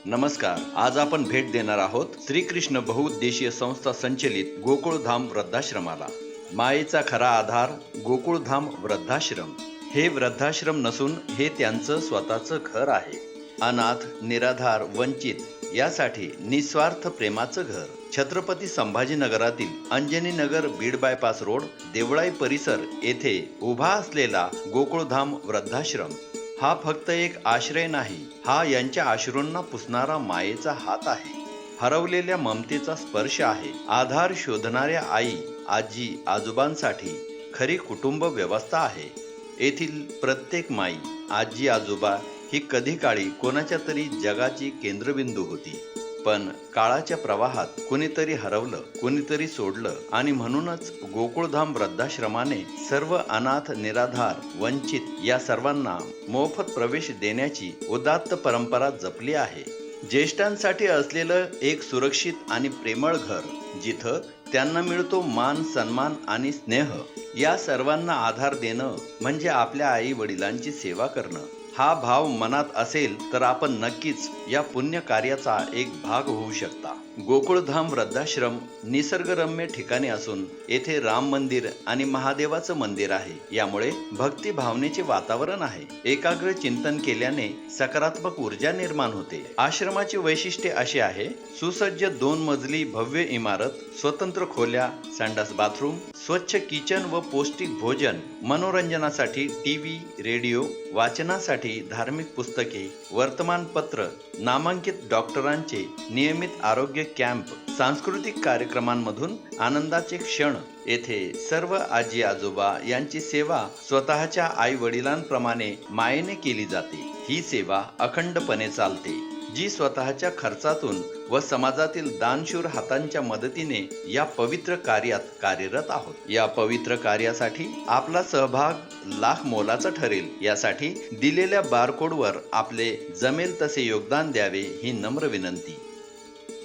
नमस्कार. आज आपण भेट देणार आहोत श्रीकृष्ण बहुउद्देशीय संस्था संचलित गोकुळधाम वृद्धाश्रमाला. मायेचा खरा आधार गोकुळधाम वृद्धाश्रम. हे वृद्धाश्रम नसून हे त्यांचं स्वतःचं घर आहे. अनाथ, निराधार, वंचित यासाठी निस्वार्थ प्रेमाचं घर. छत्रपती संभाजीनगरातील अंजनीनगर बीड बायपास रोड देवळाई परिसर येथे उभा असलेला गोकुळधाम वृद्धाश्रम हा फक्त एक आश्रय नाही, हा यांच्या अश्रूंना पुसणारा मायेचा हात आहे. हरवलेल्या ममतेचा स्पर्श आहे. आधार शोधणाऱ्या आई, आजी, आजोबांसाठी खरी कुटुंब व्यवस्था आहे. येथील प्रत्येक माई, आजी, आजोबा ही कधी काळी कोणाच्या तरी जगाची केंद्रबिंदू होती. पण काळाच्या प्रवाहात कुणीतरी हरवलं, कुणीतरी सोडलं आणि म्हणूनच गोकुळधाम वृद्धाश्रमाने सर्व अनाथ, निराधार, वंचित या सर्वांना मोफत प्रवेश देण्याची उदात्त परंपरा जपली आहे. ज्येष्ठांसाठी असलेलं एक सुरक्षित आणि प्रेमळ घर, जिथं त्यांना मिळतो मान, सन्मान आणि स्नेह. या सर्वांना आधार देणं म्हणजे आपल्या आई वडिलांची सेवा करणं. हा भाव मनात असेल तर आपण नक्कीच या पुण्य कार्याचा एक भाग होऊ शकता. गोकुळधाम वृद्धाश्रम निसर्गरम्य ठिकाणी असून येथे राम मंदिर आणि महादेवाचं मंदिर आहे. यामुळे भक्ती भावनेचे वातावरण आहे. एकाग्र चिंतन केल्याने सकारात्मक ऊर्जा निर्माण होते. आश्रमाचे वैशिष्ट्य असे आहे: सुसज्ज 2 मजली भव्य इमारत, स्वतंत्र खोल्या, संडास, बाथरूम, स्वच्छ किचन व पौष्टिक भोजन, मनोरंजनासाठी टीव्ही, रेडिओ, वाचनासाठी धार्मिक पुस्तके, वर्तमानपत्र, नामांकित डॉक्टरांचे नियमित आरोग्य कॅम्प, सांस्कृतिक कार्यक्रमांमधून आनंदाचे क्षण. येथे सर्व आजी आजोबा यांची सेवा स्वतःच्या आई वडिलांप्रमाणे मायेने केली जाते. ही सेवा अखंडपणे चालते, जी स्वतःच्या खर्चातून व समाजातील दानशूर हातांच्या मदतीने या पवित्र कार्यात कार्यरत आहोत. या पवित्र कार्यासाठी आपला सहभाग लाख मोलाचा ठरेल. यासाठी दिलेल्या बारकोडवर आपले जमेल तसे योगदान द्यावे ही नम्र विनंती.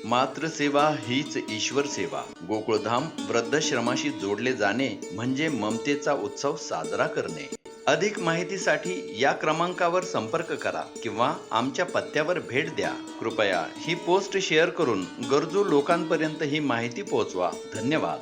मातृसेवा हीच ईश्वर सेवा. गोकुळधाम वृद्धाश्रमाशी जोडले जाणे म्हणजे ममतेचा उत्सव साजरा करणे. अधिक माहितीसाठी या क्रमांकावर संपर्क करा किंवा आमच्या पत्त्यावर भेट द्या. कृपया ही पोस्ट शेअर करून गरजू लोकांपर्यंत ही माहिती पोहोचवा. धन्यवाद.